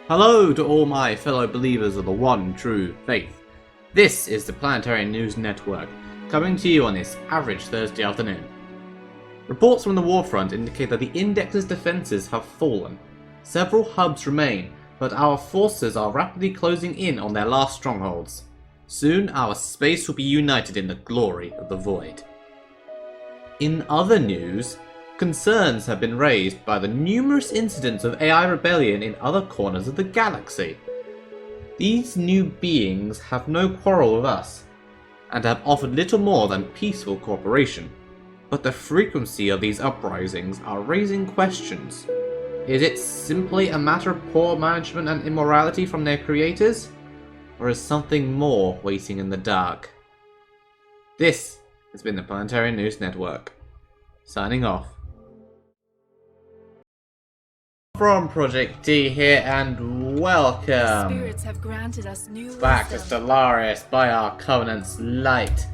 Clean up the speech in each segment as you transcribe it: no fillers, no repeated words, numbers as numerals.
Hello to all my fellow believers of the one true faith. This is the Planetary News Network, coming to you on this average Thursday afternoon. Reports from the warfront indicate that the Index's defences have fallen. Several hubs remain, but our forces are rapidly closing in on their last strongholds. Soon our space will be united in the glory of the Void. In other news, concerns have been raised by the numerous incidents of AI rebellion in other corners of the galaxy. These new beings have no quarrel with us, and have offered little more than peaceful cooperation. But the frequency of these uprisings are raising questions. Is it simply a matter of poor management and immorality from their creators? Or is something more waiting in the dark? This has been the Planetary News Network. Signing off. From Project D here, and welcome Spirits have granted us new back to wisdom. Stellaris by our Covenant's light.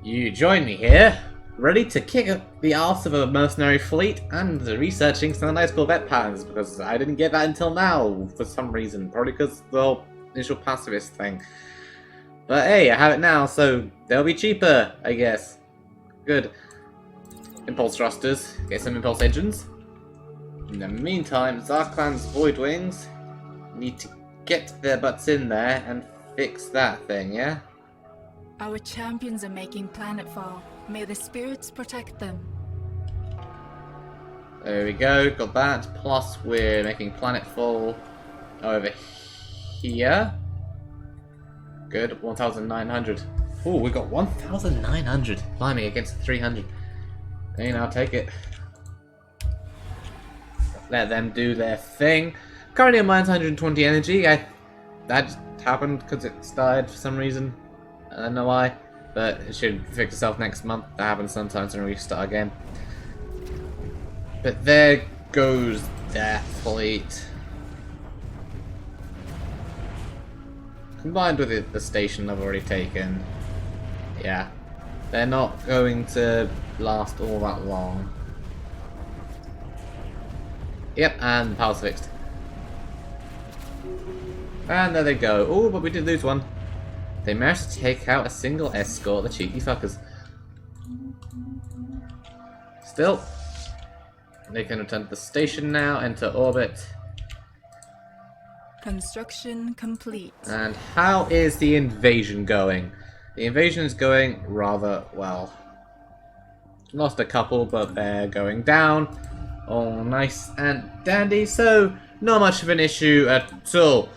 You join me here, ready to kick up the arse of a mercenary fleet and researching standardized Corvette patterns, because I didn't get that until now for some reason, probably because the whole initial pacifist thing. But hey, I have it now, so they'll be cheaper, I guess. Good. Impulse thrusters, get some impulse engines. In the meantime, Zarklan's Void Wings need to get their butts in there and fix that thing, yeah? Our champions are making planetfall. May the spirits protect them. There we go, got that. Plus we're making planetfall over here. Good, 1,900. Ooh, we got 1,900. Blimey, against 300. Hey, now take it. Let them do their thing. Currently at minus 120 energy. That just happened because it started for some reason. I don't know why, but it should fix itself next month. That happens sometimes when we start again. But there goes their fleet. Combined with the station I've already taken. Yeah. They're not going to last all that long. Yep, and power's fixed. And there they go. Oh, but we did lose one. They managed to take out a single escort, the cheeky fuckers. Still, they can return to the station now, enter orbit. Construction complete. And how is the invasion going? The invasion is going rather well. Lost a couple, but they're going down. Oh, nice and dandy, so not much of an issue at all.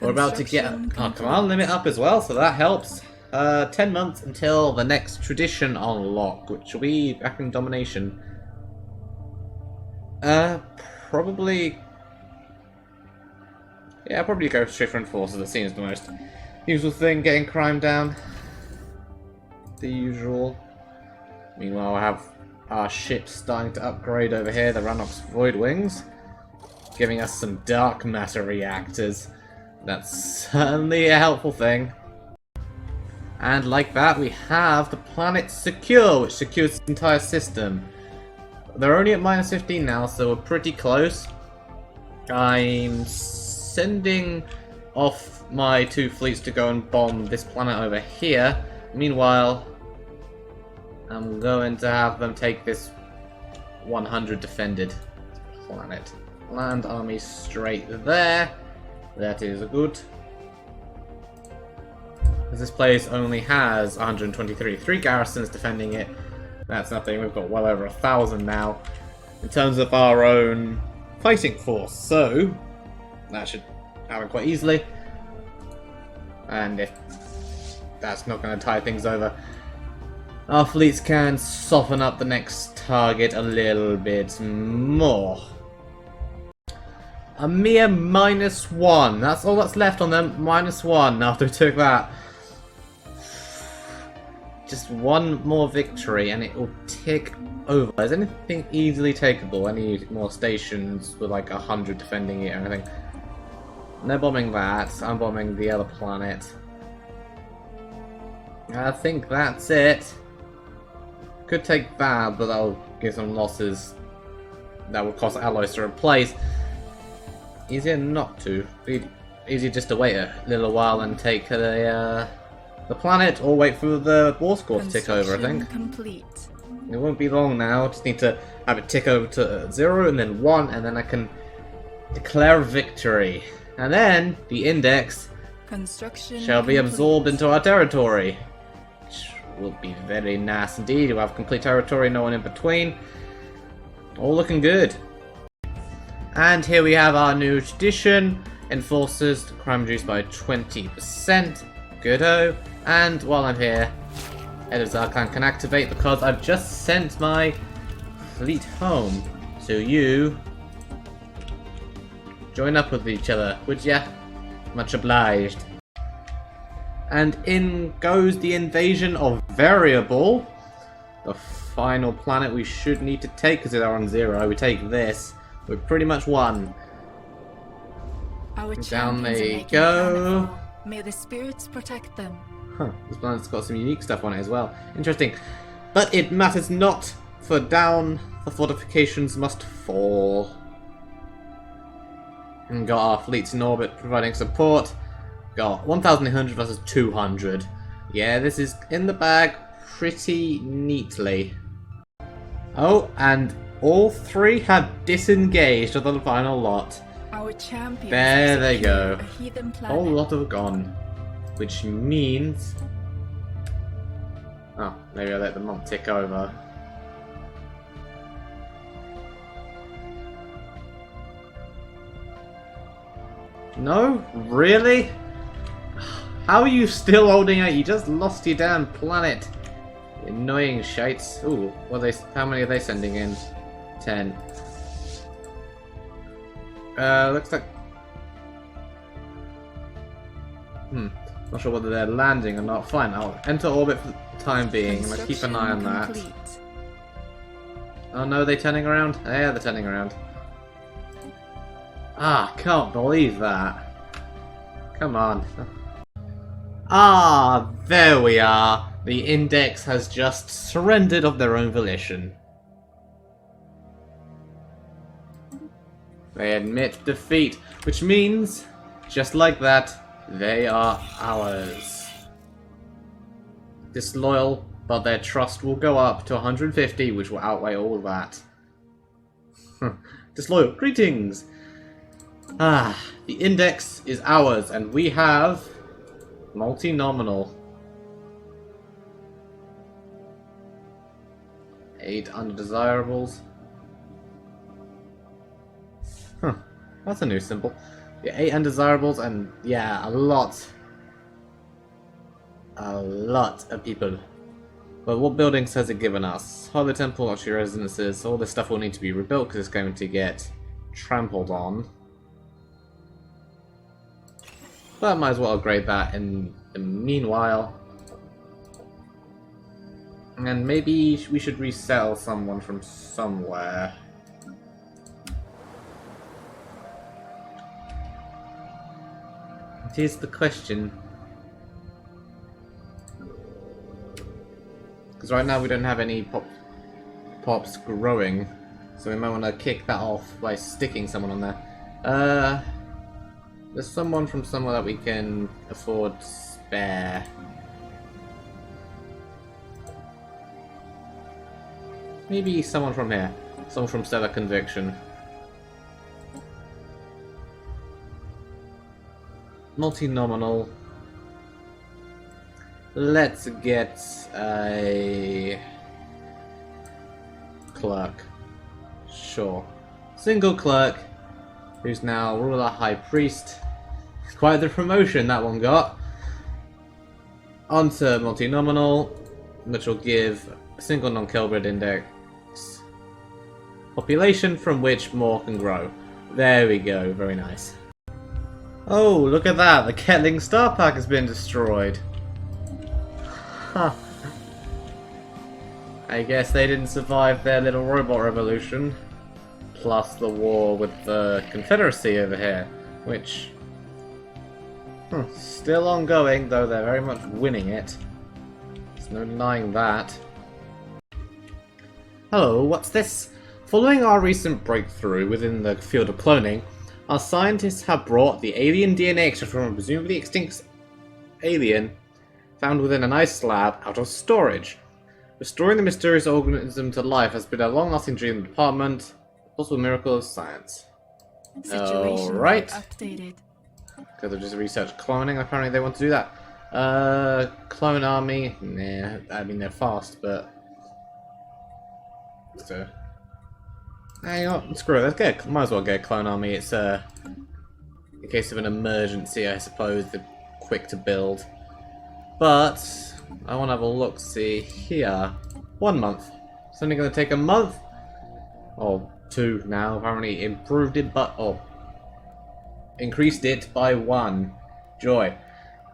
We're about to get our command limit up as well, so that helps. 10 months until the next tradition unlock, which will be back in domination. Probably... Yeah, I'll probably go straight for enforcers. It seems the most usual thing, getting crime down. The usual. Meanwhile, I have our ships starting to upgrade over here, the Ranox Void Wings, giving us some dark matter reactors. That's certainly a helpful thing. And like that, we have the planet secure, which secures the entire system. They're only at minus 15 now, so we're pretty close. I'm sending off my two fleets to go and bomb this planet over here. Meanwhile, I'm going to have them take this 100 defended planet. Land army straight there. That is good. Because this place only has 123. 3 garrisons defending it. That's nothing. We've got well over 1,000 now in terms of our own fighting force. So that should happen quite easily. And if that's not going to tie things over, our fleets can soften up the next target a little bit more. A mere -1. That's all that's left on them. -1 after we took that. Just one more victory and it will tick over. Is anything easily takeable? Any more stations with like 100 defending it or anything? No bombing that. I'm bombing the other planet. I think that's it. Could take that, but that'll give some losses that would cost alloys to replace. easier not to. Be easier just to wait a little while and take the planet, or wait for the war score to tick over, I think. Complete. It won't be long now, just need to have it tick over to 0 and then 1, and then I can declare victory. And then the index shall be absorbed into our territory, which will be very nice indeed. We'll have complete territory, no one in between. All looking good. And here we have our new tradition. Enforces crime reduced by 20%. Good-o. And while I'm here, Edward's Archon can activate because I've just sent my fleet home. So you join up with each other, would ya? Much obliged. And in goes the invasion of Variable, the final planet we should need to take because they're on 0. We take this, we're pretty much won. Down they go. May the spirits protect them. Huh, this planet's got some unique stuff on it as well. Interesting. But it matters not, for down the fortifications must fall. And got our fleets in orbit providing support. Got 1,800 versus 200. Yeah, this is in the bag pretty neatly. Oh, and all 3 have disengaged of the final lot. Our champions there they go. A heathen A whole lot have gone. Which means... Oh, maybe I'll let them not tick over. No? Really? How are you still holding out? You just lost your damn planet. Annoying shites. Ooh, what are they, how many are they sending in? 10. Looks like... Not sure whether they're landing or not. Fine, I'll enter orbit for the time being. I'll keep an eye on that. Oh no, are they turning around? Yeah, they're turning around. Ah, can't believe that. Come on. Ah, there we are. The index has just surrendered of their own volition. They admit defeat, which means, just like that, they are ours. Disloyal, but their trust will go up to 150, which will outweigh all of that. Disloyal, greetings! Ah, the index is ours, and we have multi-nominal. 8 undesirables. Huh, that's a new symbol. Yeah, 8 undesirables, and yeah, a lot of people. But what buildings has it given us? Holy Temple, luxury residences, all this stuff will need to be rebuilt because it's going to get trampled on. But I might as well upgrade that in the meanwhile. And maybe we should resell someone from somewhere. Here's the question. Because right now we don't have any pops growing. So we might want to kick that off by sticking someone on there. There's someone from somewhere that we can afford spare. Maybe someone from here. Someone from Stellar Conviction. Multi-nominal. Let's get a clerk. Sure. Single clerk, who's now ruler high priest. Quite the promotion that one got. Onto multi-nominal, which will give a single non-Kilbred index. Population from which more can grow. There we go, very nice. Oh, look at that! The Ketling Star Pack has been destroyed. Huh. I guess they didn't survive their little robot revolution. Plus the war with the Confederacy over here, which... still ongoing, though they're very much winning it. There's no denying that. Hello, what's this? Following our recent breakthrough within the field of cloning, Our scientists have brought the alien DNA extract from a presumably extinct alien found within an ice slab out of storage. Restoring the mysterious organism to life has been a long-lasting dream of the department. A possible miracle of science. Situation Alright. updated. Because they've just researched cloning, apparently they want to do that. Clone army, nah, I mean they're fast, but... So... Hang on, screw it, let's get, might as well get a clone army, it's in case of an emergency, I suppose, they're quick to build. But, I want to have a look-see here. 1 month. It's only going to take a month? Or 2 now, apparently improved it, but... Oh. Increased it by 1. Joy.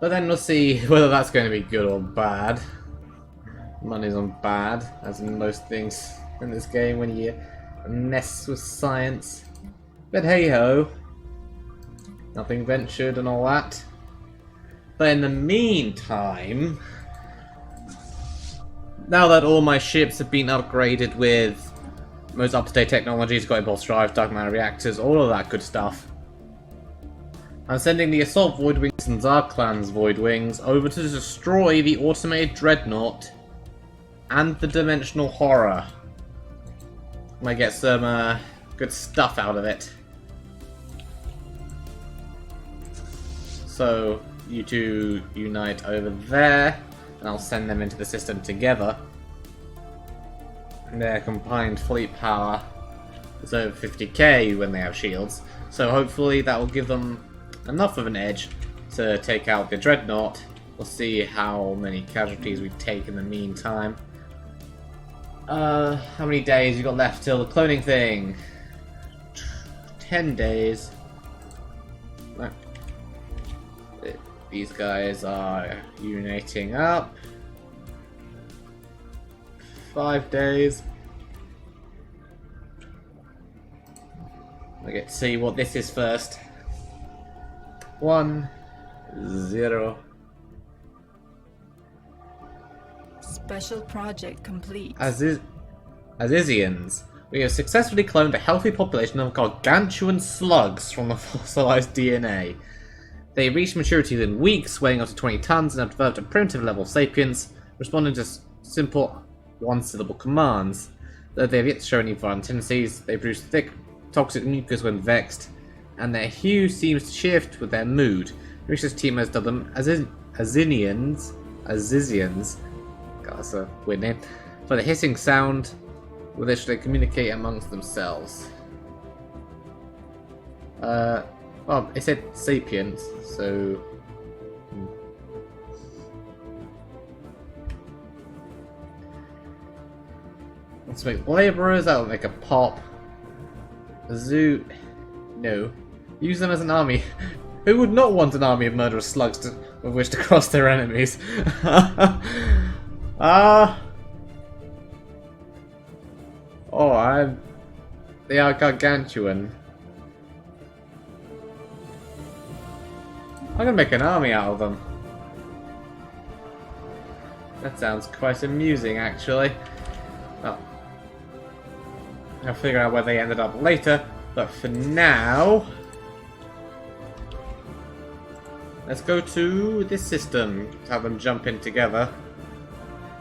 But then we'll see whether that's going to be good or bad. Money's on bad, as in most things in this game when you mess with science. But hey ho. Nothing ventured and all that. But in the meantime, now that all my ships have been upgraded with most up-to-date technologies, got impulse drive, dark matter reactors, all of that good stuff, I'm sending the Assault Voidwings and Zarklan's Voidwings over to destroy the automated Dreadnought and the Dimensional Horror. Might get some good stuff out of it. So, you two unite over there, and I'll send them into the system together. And their combined fleet power is over 50k when they have shields, so hopefully that will give them enough of an edge to take out the Dreadnought. We'll see how many casualties we take in the meantime. How many days you got left till the cloning thing? 10 days. No. These guys are uniting up. 5 days. I get to see what this is first. 1, 0. Special project complete. Azizians. We have successfully cloned a healthy population of gargantuan slugs from the fossilized DNA. They reached maturity within weeks, weighing up to 20 tons, and have developed a primitive level of sapience, responding to simple one-syllable commands. Though they have yet to show any violent tendencies, they produce thick, toxic mucus when vexed, and their hue seems to shift with their mood. The research team has dubbed them Azizians. God, that's a weird name. For the hissing sound with which they communicate amongst themselves. Well, it said sapiens, so... Let's make laborers, that'll make a pop. Zoo... No. Use them as an army. Who would not want an army of murderous slugs with which to cross their enemies? They are gargantuan. I'm gonna make an army out of them. That sounds quite amusing, actually. Well, I'll figure out where they ended up later, but for now, let's go to this system. Have them jump in together.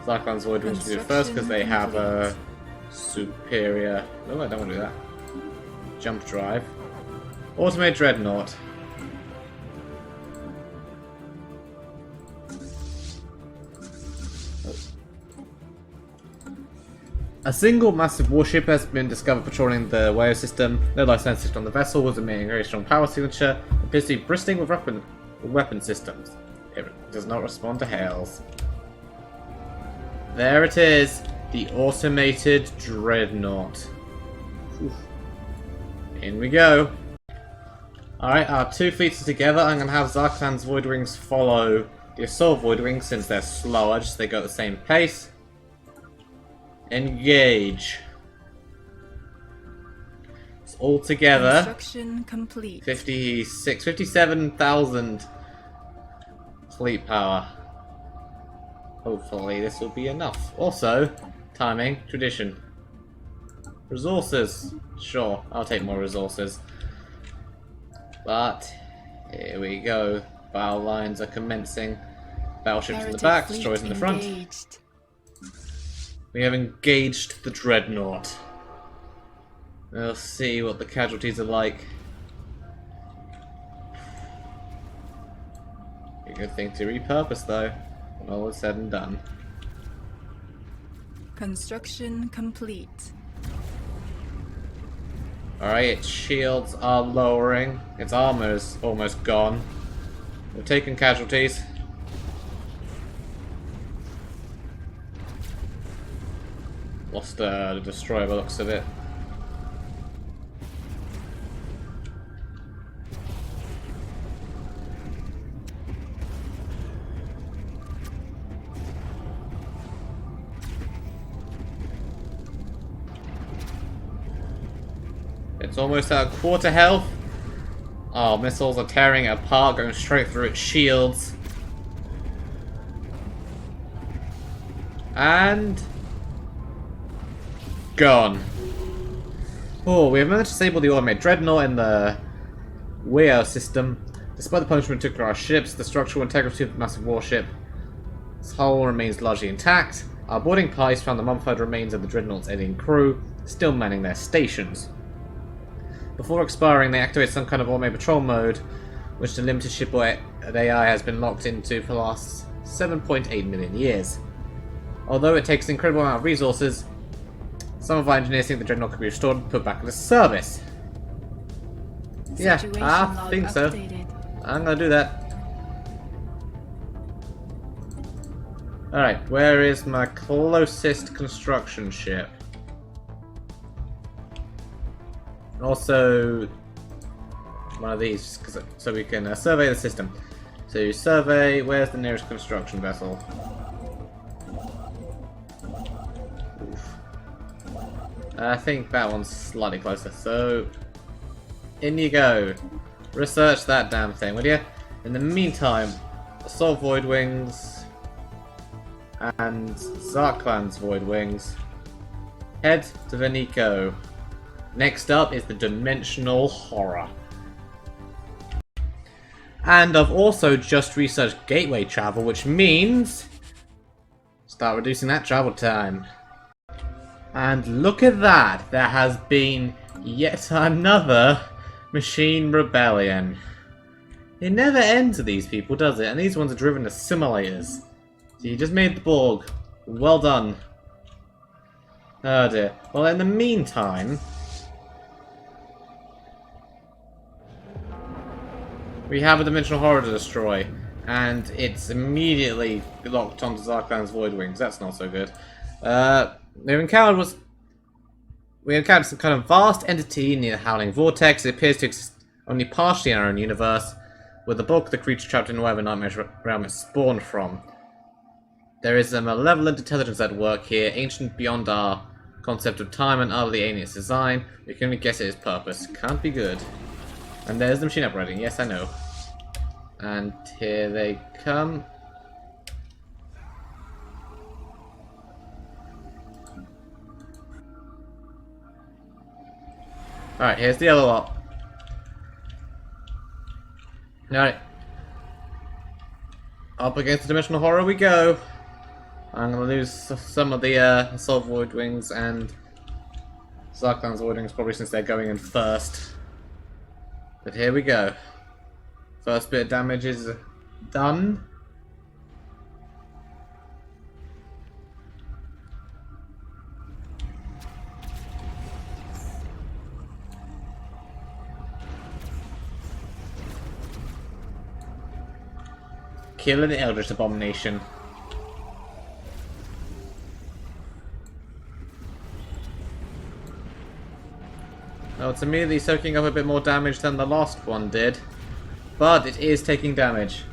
Zarklan's Voidwings do it first because they have a superior. No, I don't want to do that. Jump drive. Automated Dreadnought. A single massive warship has been discovered patrolling the Whale system. No life sensors on the vessel was emitting a very strong power signature. It appears to be bristling with weapon systems. It does not respond to hails. There it is, the automated Dreadnought. Oof. In we go. Alright, our two fleets are together. I'm going to have Zarklan's Voidwings follow the Assault Voidwings since they're slower, just so they go at the same pace. Engage. It's all together. Construction complete. 57,000 fleet power. Hopefully this will be enough. Also, timing, tradition. Resources. Sure, I'll take more resources. But here we go. Battle lines are commencing. Battleships in the Heretic back, fleet destroyers in the front. engaged. We have engaged the dreadnought. We'll see what the casualties are like. A good thing to repurpose though, when all is said and done. Construction complete. Alright, its shields are lowering. Its armor's almost gone. We've taken casualties. Lost the destroyer by the looks of it. It's almost at a quarter health. Oh, missiles are tearing it apart, going straight through its shields. And gone. Oh, we have managed to disable the automated dreadnought in the Weo system. Despite the punishment it took to our ships, the structural integrity of the massive warship, its hull remains largely intact. Our boarding parties found the mummified remains of the dreadnought's alien crew, still manning their stations. Before expiring, they activate some kind of automated patrol mode, which the limited ship AI has been locked into for the last 7.8 million years. Although it takes an incredible amount of resources, some of our engineers think the dreadnought could be restored and put back into service. Yeah, I think so. I'm gonna do that. Alright, where is my closest construction ship? Also, one of these, so we can survey the system. So you survey, where's the nearest construction vessel? Oof. I think that one's slightly closer, so in you go. Research that damn thing, will you? In the meantime, assault void wings and Zarklan's void wings. Head to Venico. Next up is the Dimensional Horror. And I've also just researched gateway travel, which means start reducing that travel time. And look at that, there has been yet another machine rebellion. It never ends with these people, does it? And these ones are driven as simulators. So you just made the Borg. Well done. Oh dear. Well, in the meantime, we have a Dimensional Horror to destroy, and it's immediately locked onto Zarklan's Void Wings. That's not so good. We encountered some kind of vast entity near the Howling Vortex. It appears to exist only partially in our own universe, with the bulk of the creature trapped in whatever nightmare realm it spawned from. There is a malevolent intelligence at work here, ancient beyond our concept of time and utterly alien its design. We can only guess at its purpose. Can't be good. And there's the machine upgrading, yes I know. And here they come. Alright, here's the other lot. Alright. Up against the Dimensional Horror we go. I'm gonna lose some of the Assault Void Wings and Zarklan's Void Wings probably since they're going in first. But here we go. First bit of damage is done. Killing the Eldritch Abomination. Oh, it's immediately soaking up a bit more damage than the last one did. But it is taking damage.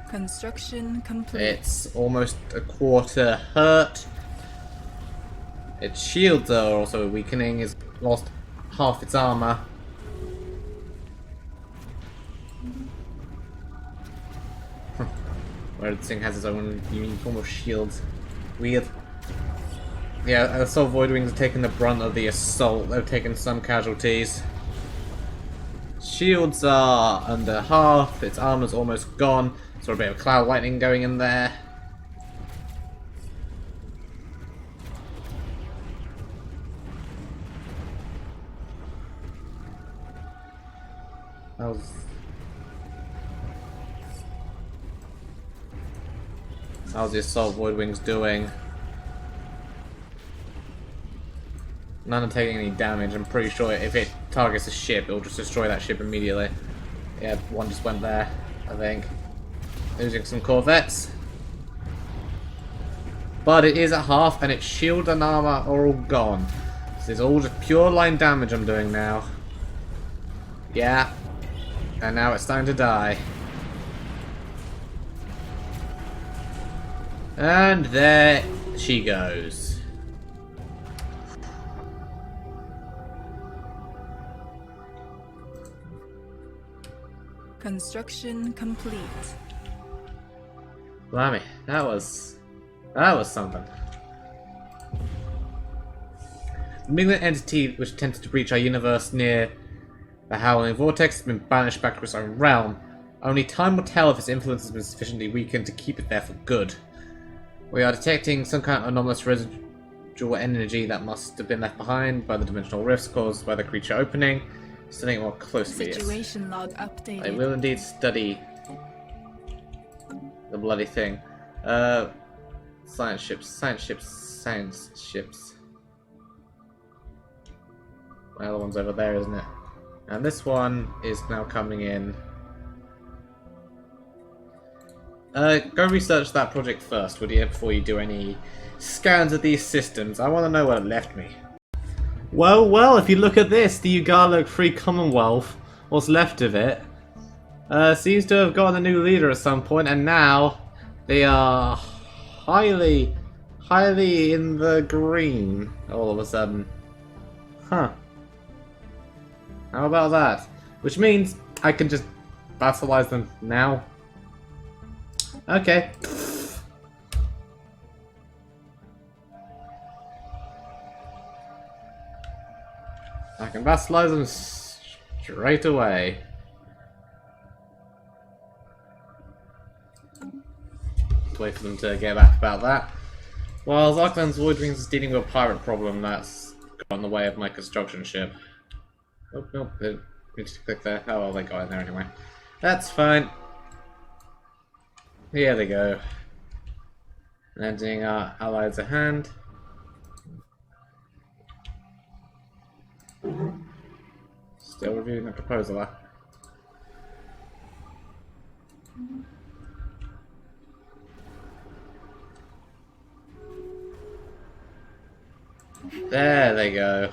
Construction complete. It's almost a quarter hurt. Its shields are also weakening. It's lost half its armor. where this thing has its own unique form of shields. Weird. Yeah, Assault Void Wings are taking the brunt of the assault. They've taken some casualties. Shields are under half, its armor's almost gone, so a bit of cloud lightning going in there. How's the Assault Void Wings doing? None are taking any damage. I'm pretty sure if it targets a ship, it'll just destroy that ship immediately. Yeah, one just went there, I think. Losing some corvettes. But it is at half, and its shield and armor are all gone. This is all just pure line damage I'm doing now. Yeah. And now it's time to die. And there she goes. Construction complete. Blimey, that was something. The malignant entity which attempted to breach our universe near the Howling Vortex has been banished back to its own realm. Only time will tell if its influence has been sufficiently weakened to keep it there for good. We are detecting some kind of anomalous residual energy that must have been left behind by the dimensional rifts caused by the creature opening. Studying it more closely. Situation log updated. I will indeed study the bloody thing. Science ships. Well, the one's over there, isn't it? And this one is now coming in. Go research that project first, would you, before you do any scans of these systems. I want to know where it left me. Well, if you look at this, the Ugalog Free Commonwealth, what's left of it, seems to have gotten a new leader at some point, and now they are highly in the green all of a sudden. Huh. How about that? Which means I can just vassalize them now. Okay. I can vassalize them straight away. Wait for them to get back about that. While Zarkland's Void Wings is dealing with a pirate problem that's got in the way of my construction ship. Oh, no, I need to click there. Oh, well, they got in there anyway. That's fine. Here they go. Lending our allies a hand. Still reviewing the proposal, huh? There they go.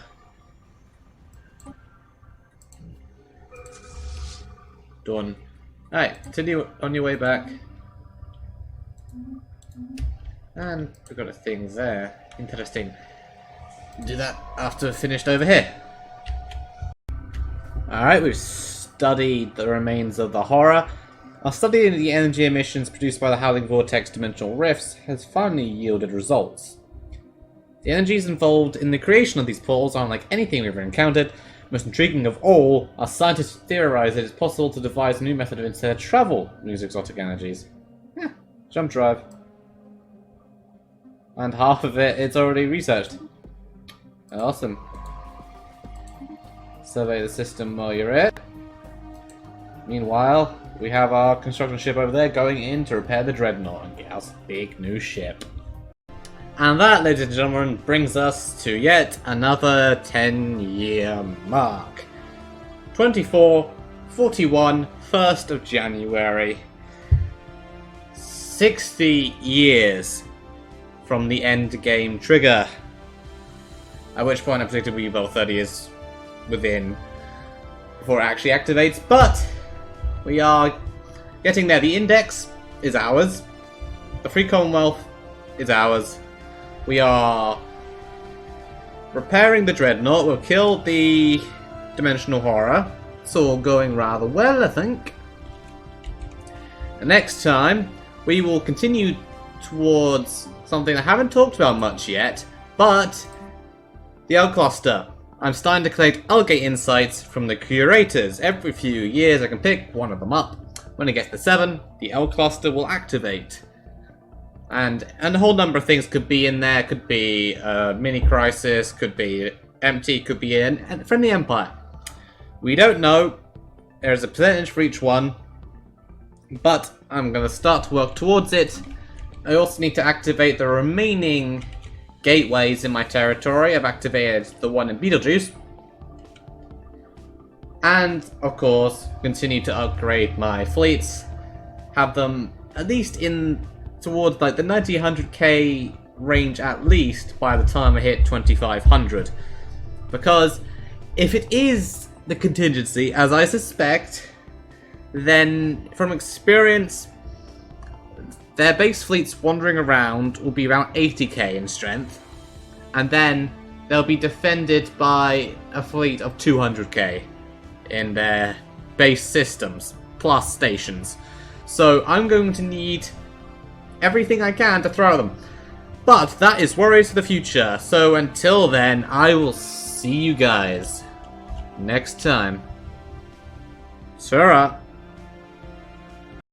Done. Alright, continue on your way back. And we've got a thing there. Interesting. Do that after finished over here. Alright, we've studied the remains of the horror. Our study into the energy emissions produced by the Howling Vortex dimensional rifts has finally yielded results. The energies involved in the creation of these portals are unlike anything we've ever encountered. Most intriguing of all, our scientists theorize that it's possible to devise a new method of interstellar travel with these exotic energies. Yeah, jump drive. And half of it's already researched. Awesome. Survey the system while you're at it. Meanwhile, we have our construction ship over there going in to repair the Dreadnought and get us a big new ship. And that, ladies and gentlemen, brings us to yet another 10-year mark. 2441, 1st of January. 60 years from the end game trigger. At which point I predicted we'd be about 30 years within before it actually activates, but we are getting there. The index is ours. The Free Commonwealth is ours. We are repairing the Dreadnought. We'll kill the Dimensional Horror. It's all going rather well, I think. And next time, we will continue towards something I haven't talked about much yet, but the L Cluster. I'm starting to collect L-Gate insights from the curators. Every few years I can pick one of them up. When it gets to 7, the L Cluster will activate. And a whole number of things could be in there. Could be Mini Crisis, could be empty, could be from the Empire. We don't know. There's a percentage for each one. But I'm going to start to work towards it. I also need to activate the remaining gateways in my territory. I've activated the one in Betelgeuse. And, of course, continue to upgrade my fleets. Have them at least in towards like the 90-100k range at least by the time I hit 2500. Because if it is the contingency, as I suspect, then from experience, their base fleets wandering around will be around 80k in strength, and then they'll be defended by a fleet of 200k in their base systems, plus stations. So I'm going to need everything I can to throw them. But that is worries for the future, so until then, I will see you guys next time. Sarah.